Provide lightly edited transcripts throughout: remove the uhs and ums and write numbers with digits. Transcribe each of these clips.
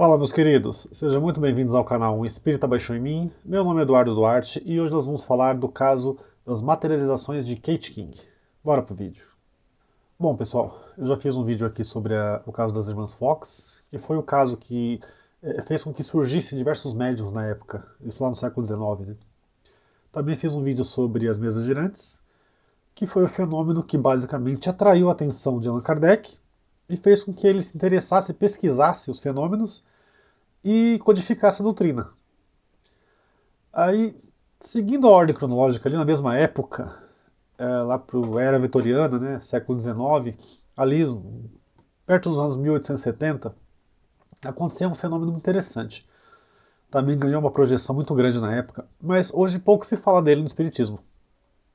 Fala, meus queridos, sejam muito bem-vindos ao canal Um Espírita Baixou em Mim. Meu nome é Eduardo Duarte e hoje nós vamos falar do caso das materializações de Kate King. Bora pro vídeo. Bom, pessoal, eu já fiz um vídeo aqui sobre o caso das irmãs Fox, que foi o caso que fez com que surgissem diversos médiums na época, isso lá no século XIX, né? Também fiz um vídeo sobre as mesas girantes, que foi o fenômeno que basicamente atraiu a atenção de Allan Kardec e fez com que ele se interessasse e pesquisasse os fenômenos e codificasse a doutrina. Aí, seguindo a ordem cronológica, ali na mesma época, lá para a era vitoriana, né, século XIX, ali perto dos anos 1870, aconteceu um fenômeno muito interessante. Também ganhou uma projeção muito grande na época, mas hoje pouco se fala dele no Espiritismo.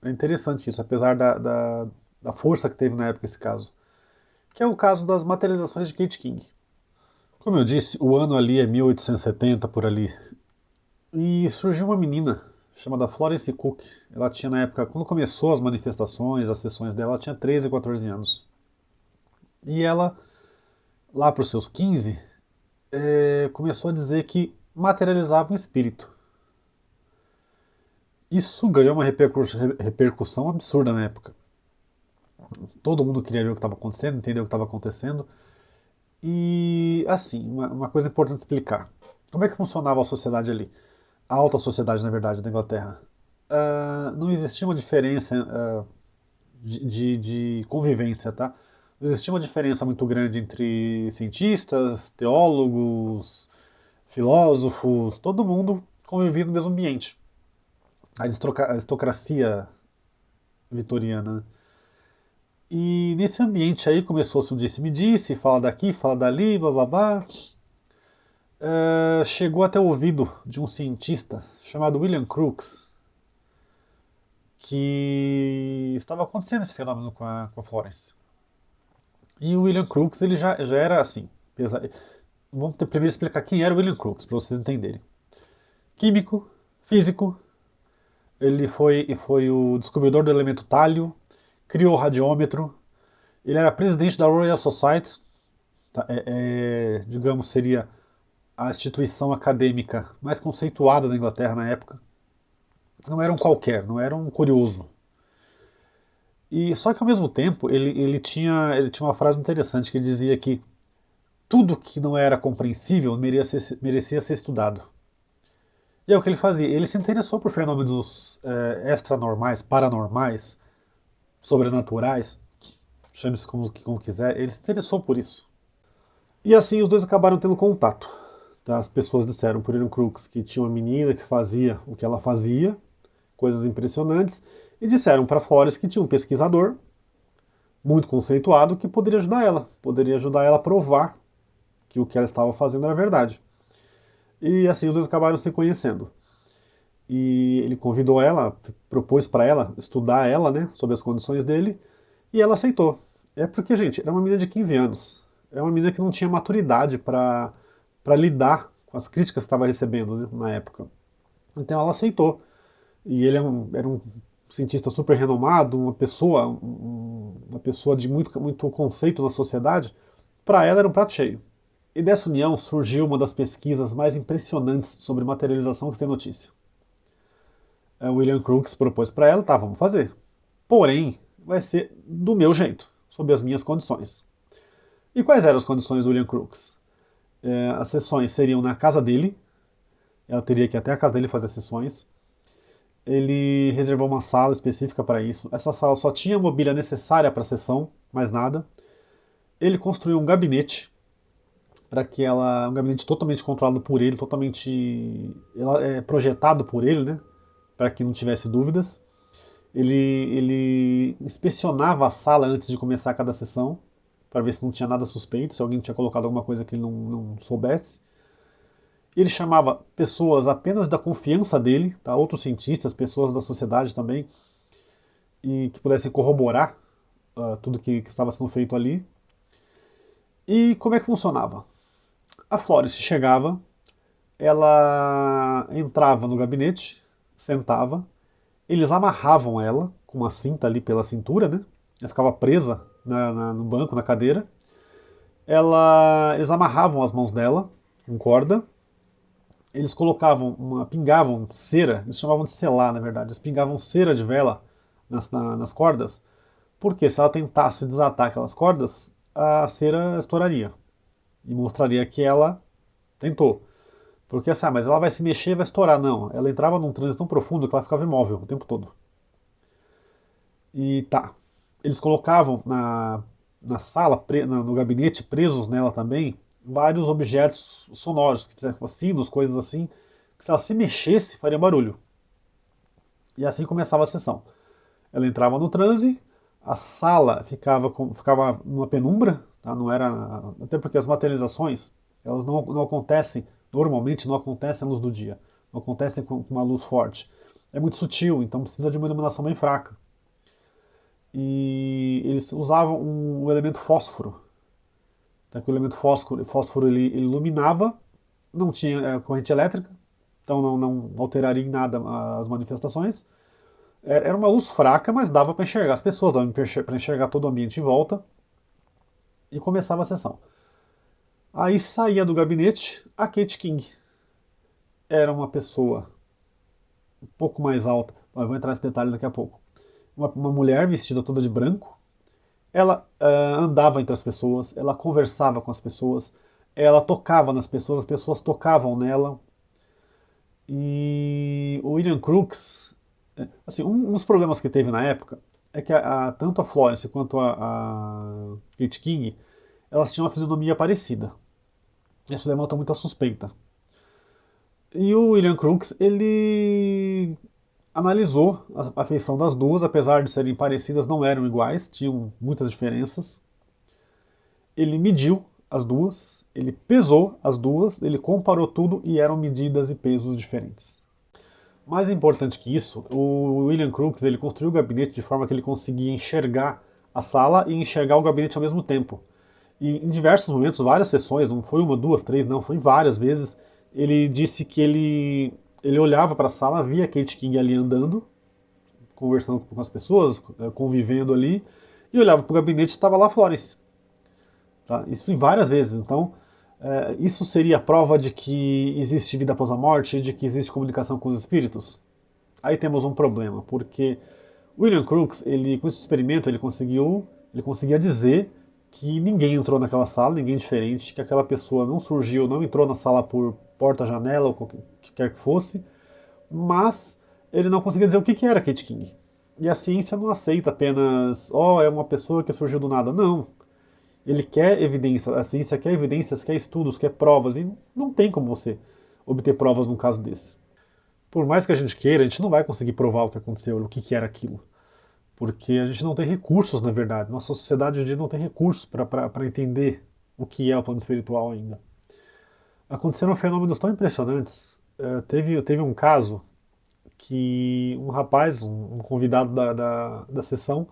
É interessante isso, apesar da força que teve na época esse caso. Que é o caso das materializações de Kate King. Como eu disse, o ano ali é 1870, por ali. E surgiu uma menina chamada Florence Cook. Ela tinha na época, quando começou as manifestações, as sessões dela, ela tinha 13, 14 anos. E ela, lá para os seus 15, começou a dizer que materializava um espírito. Isso ganhou uma repercussão absurda na época. Todo mundo queria ver o que estava acontecendo, entender o que estava acontecendo. E, assim, uma coisa importante explicar. Como é que funcionava a sociedade ali? A alta sociedade, na verdade, da Inglaterra. Não existia uma diferença de convivência, tá? Não existia uma diferença muito grande entre cientistas, teólogos, filósofos, todo mundo convivia no mesmo ambiente. A aristocracia vitoriana, né? E nesse ambiente aí começou-se um disse-me-disse, fala daqui, fala dali, blá blá blá. Chegou até o ouvido de um cientista chamado William Crookes, que estava acontecendo esse fenômeno com a Florence. E o William Crookes ele já era assim. Vamos primeiro explicar quem era o William Crookes, para vocês entenderem. Químico, físico, ele foi o descobridor do elemento tálio, criou o radiômetro, ele era presidente da Royal Society, tá? Digamos, seria a instituição acadêmica mais conceituada da Inglaterra na época. Não era um qualquer, não era um curioso. E só que ao mesmo tempo ele tinha uma frase muito interessante que dizia que tudo que não era compreensível merecia ser estudado. E é o que ele fazia. Ele se interessou por fenômenos extranormais, paranormais, sobrenaturais, chame-se como quiser. Ele se interessou por isso. E assim os dois acabaram tendo contato. Tá? As pessoas disseram por William Crookes que tinha uma menina que fazia o que ela fazia, coisas impressionantes, e disseram para Flores que tinha um pesquisador muito conceituado que poderia ajudar ela a provar que o que ela estava fazendo era verdade. E assim os dois acabaram se conhecendo. E ele convidou ela, propôs para ela estudar ela, né, sobre as condições dele, e ela aceitou. É porque, gente, era uma menina de 15 anos. É uma menina que não tinha maturidade para lidar com as críticas que estava recebendo, né, na época. Então ela aceitou. E ele era um cientista super renomado, uma pessoa de muito conceito na sociedade. Para ela era um prato cheio. E dessa união surgiu uma das pesquisas mais impressionantes sobre materialização que tem notícia. William Crookes propôs para ela, tá, vamos fazer. Porém, vai ser do meu jeito, sob as minhas condições. E quais eram as condições do William Crookes? As sessões seriam na casa dele, ela teria que ir até a casa dele fazer as sessões. Ele reservou uma sala específica para isso. Essa sala só tinha a mobília necessária para a sessão, mais nada. Ele construiu um gabinete para que um gabinete totalmente controlado por ele, totalmente projetado por ele, né, para que não tivesse dúvidas. Ele inspecionava a sala antes de começar cada sessão, para ver se não tinha nada suspeito, se alguém tinha colocado alguma coisa que ele não soubesse. Ele chamava pessoas apenas da confiança dele, tá? Outros cientistas, pessoas da sociedade também, e que pudessem corroborar tudo que estava sendo feito ali. E como é que funcionava? A Florence chegava, ela entrava no gabinete, sentava, eles amarravam ela com uma cinta ali pela cintura, né? Ela ficava presa no banco, na cadeira. Eles amarravam as mãos dela com corda. Eles colocavam, pingavam cera, eles chamavam de selar, na verdade. Eles pingavam cera de vela nas cordas, porque se ela tentasse desatar aquelas cordas, a cera estouraria e mostraria que ela tentou. Porque assim, mas ela vai se mexer e vai estourar. Não, ela entrava num transe tão profundo que ela ficava imóvel o tempo todo. E tá, eles colocavam na sala, no gabinete, presos nela também, vários objetos sonoros, que fizeram sinos, coisas assim, que se ela se mexesse, faria barulho. E assim começava a sessão. Ela entrava no transe, a sala ficava numa penumbra, tá? Não era, até porque as materializações, elas não acontecem, normalmente não acontecem à luz do dia, não acontecem com uma luz forte. É muito sutil, então precisa de uma iluminação bem fraca. E eles usavam o elemento fósforo. Então, o elemento fósforo ele iluminava, não tinha corrente elétrica, então não alteraria em nada as manifestações. Era uma luz fraca, mas dava para enxergar as pessoas, dava para enxergar todo o ambiente em volta. E começava a sessão. Aí saía do gabinete a Kate King. Era uma pessoa um pouco mais alta, eu vou entrar nesse detalhe daqui a pouco. Uma mulher vestida toda de branco. Ela andava entre as pessoas, ela conversava com as pessoas, ela tocava nas pessoas, as pessoas tocavam nela. E o William Crookes, assim, um dos problemas que teve na época é que tanto a Florence quanto a Kate King, elas tinham uma fisionomia parecida. Isso levantou muita suspeita. E o William Crookes, ele analisou a feição das duas, apesar de serem parecidas, não eram iguais, tinham muitas diferenças. Ele mediu as duas, ele pesou as duas, ele comparou tudo e eram medidas e pesos diferentes. Mais importante que isso, o William Crookes ele construiu o gabinete de forma que ele conseguia enxergar a sala e enxergar o gabinete ao mesmo tempo. E em diversos momentos, várias sessões, não foi uma, duas, três, não, foi várias vezes, ele disse que ele olhava para a sala, via Kate King ali andando, conversando com as pessoas, convivendo ali, e olhava para o gabinete e estava lá a Florence. Tá? Isso em várias vezes. Então, isso seria a prova de que existe vida após a morte, de que existe comunicação com os espíritos? Aí temos um problema, porque William Crookes, com esse experimento, ele conseguia dizer que ninguém entrou naquela sala, ninguém diferente, que aquela pessoa não surgiu, não entrou na sala por porta, janela ou o que quer que fosse, mas ele não conseguia dizer o que era Kate King. E a ciência não aceita apenas, é uma pessoa que surgiu do nada. Não. Ele quer evidência, a ciência quer evidências, quer estudos, quer provas, e não tem como você obter provas num caso desse. Por mais que a gente queira, a gente não vai conseguir provar o que aconteceu, o que era aquilo. Porque a gente não tem recursos, na verdade. Nossa sociedade hoje em dia não tem recursos para entender o que é o plano espiritual ainda. Aconteceram fenômenos tão impressionantes. Teve um caso que um rapaz, um convidado da sessão,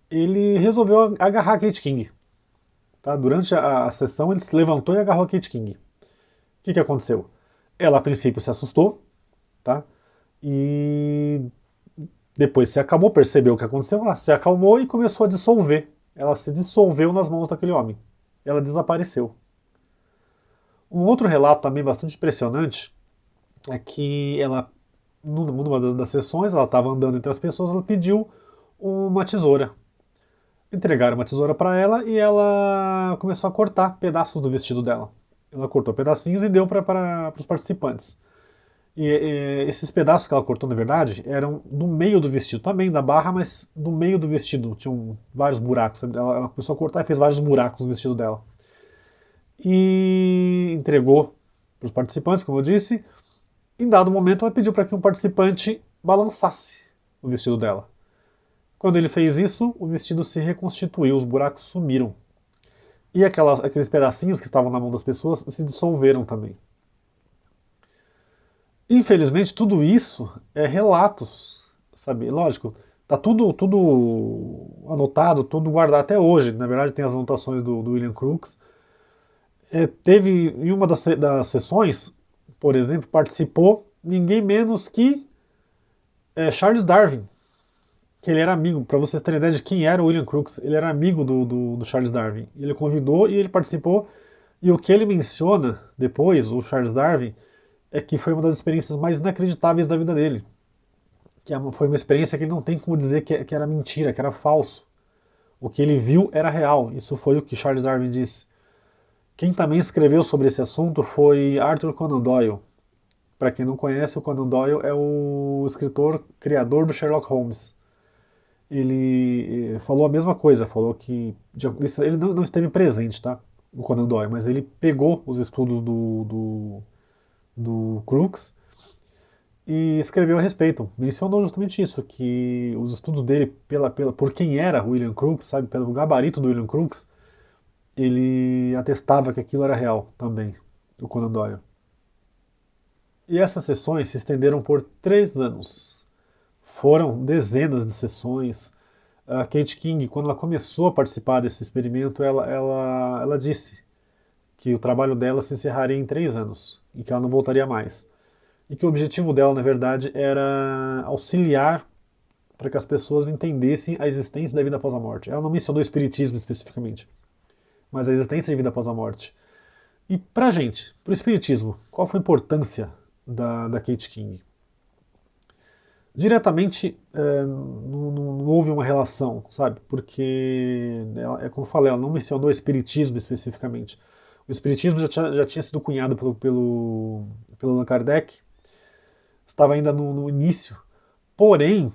ele resolveu agarrar a Kate King. Tá? Durante a sessão, ele se levantou e agarrou a Kate King. O que aconteceu? Ela, a princípio, se assustou, tá? E depois se acalmou, percebeu o que aconteceu, ela se acalmou e começou a dissolver. Ela se dissolveu nas mãos daquele homem. Ela desapareceu. Um outro relato também bastante impressionante é que ela, numa das sessões, ela estava andando entre as pessoas, ela pediu uma tesoura. Entregaram uma tesoura para ela e ela começou a cortar pedaços do vestido dela. Ela cortou pedacinhos e deu para os participantes. E esses pedaços que ela cortou, na verdade, eram do meio do vestido, também da barra, mas do meio do vestido. Tinham vários buracos. Ela começou a cortar e fez vários buracos no vestido dela. E entregou para os participantes, como eu disse. Em dado momento, ela pediu para que um participante balançasse o vestido dela. Quando ele fez isso, o vestido se reconstituiu, os buracos sumiram. E aqueles pedacinhos que estavam na mão das pessoas se dissolveram também. Infelizmente, tudo isso é relatos, sabe? Lógico, tá tudo anotado, tudo guardado até hoje. Na verdade, tem as anotações do William Crookes. Teve em uma das sessões, por exemplo, participou ninguém menos que Charles Darwin, que ele era amigo, para vocês terem ideia de quem era o William Crookes, ele era amigo do Charles Darwin. Ele convidou e ele participou E o que ele menciona depois, o Charles Darwin, é que foi uma das experiências mais inacreditáveis da vida dele. Foi uma experiência que ele não tem como dizer que era mentira, que era falso. O que ele viu era real. Isso foi o que Charles Darwin disse. Quem também escreveu sobre esse assunto foi Arthur Conan Doyle. Para quem não conhece, o Conan Doyle é o escritor criador do Sherlock Holmes. Ele falou a mesma coisa, falou que ele não esteve presente, tá? O Conan Doyle, mas ele pegou os estudos do Crookes e escreveu a respeito. Mencionou justamente isso, que os estudos dele por quem era William Crookes, sabe, pelo gabarito do William Crookes, ele atestava que aquilo era real também, o Conan Doyle. E essas sessões se estenderam por 3 anos. Foram dezenas de sessões. A Kate King, quando ela começou a participar desse experimento, ela disse que o trabalho dela se encerraria em 3 anos e que ela não voltaria mais. E que o objetivo dela, na verdade, era auxiliar para que as pessoas entendessem a existência da vida após a morte. Ela não mencionou o espiritismo especificamente, mas a existência de vida após a morte. E pra gente, pro espiritismo, qual foi a importância da Kate King? Diretamente não houve uma relação, sabe? Porque, é como eu falei, ela não mencionou o espiritismo especificamente. O espiritismo já tinha sido cunhado pelo Allan Kardec, estava ainda no início. Porém,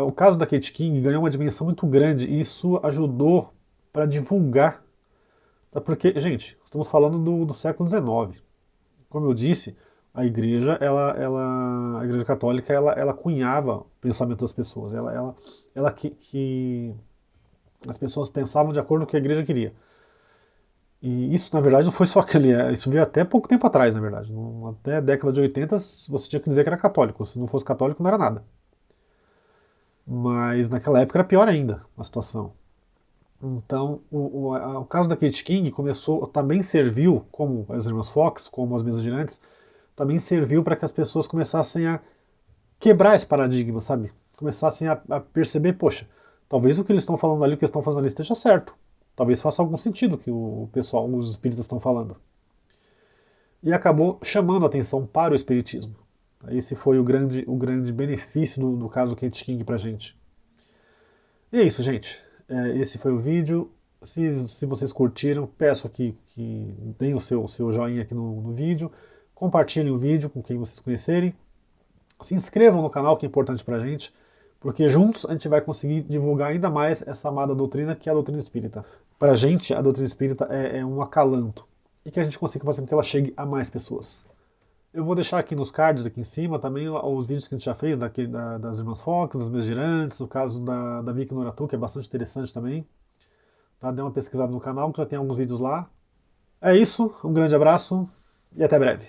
o caso da Kate King ganhou uma dimensão muito grande e isso ajudou para divulgar. Tá? Porque, gente, estamos falando do século XIX. Como eu disse, a igreja, a igreja católica, ela cunhava o pensamento das pessoas. Ela que as pessoas pensavam de acordo com o que a igreja queria. E isso, na verdade, não foi só aquele. Isso veio até pouco tempo atrás, na verdade. Até a década de 80, você tinha que dizer que era católico. Se não fosse católico, não era nada. Mas naquela época era pior ainda a situação. Então, o caso da Kate King também serviu, como as irmãs Fox, como as mesas girantes, também serviu para que as pessoas começassem a quebrar esse paradigma, sabe? Começassem a perceber, poxa, talvez o que eles estão falando ali, o que eles estão fazendo ali esteja certo. Talvez faça algum sentido o que o pessoal, os espíritas estão falando. E acabou chamando a atenção para o espiritismo. Esse foi o grande benefício do caso Kate King pra gente. E é isso, gente. Esse foi o vídeo. Se vocês curtiram, peço que deem o seu joinha aqui no vídeo. Compartilhem o vídeo com quem vocês conhecerem. Se inscrevam no canal, que é importante pra gente, porque juntos a gente vai conseguir divulgar ainda mais essa amada doutrina que é a doutrina espírita. Pra gente, a doutrina espírita é um acalanto e que a gente consiga fazer com que ela chegue a mais pessoas. Eu vou deixar aqui nos cards, aqui em cima, também os vídeos que a gente já fez das Irmãs Fox, das Mesas Girantes, o caso da Vicky Noratu, que é bastante interessante também. Tá? Dê uma pesquisada no canal, que já tem alguns vídeos lá. É isso, um grande abraço e até breve.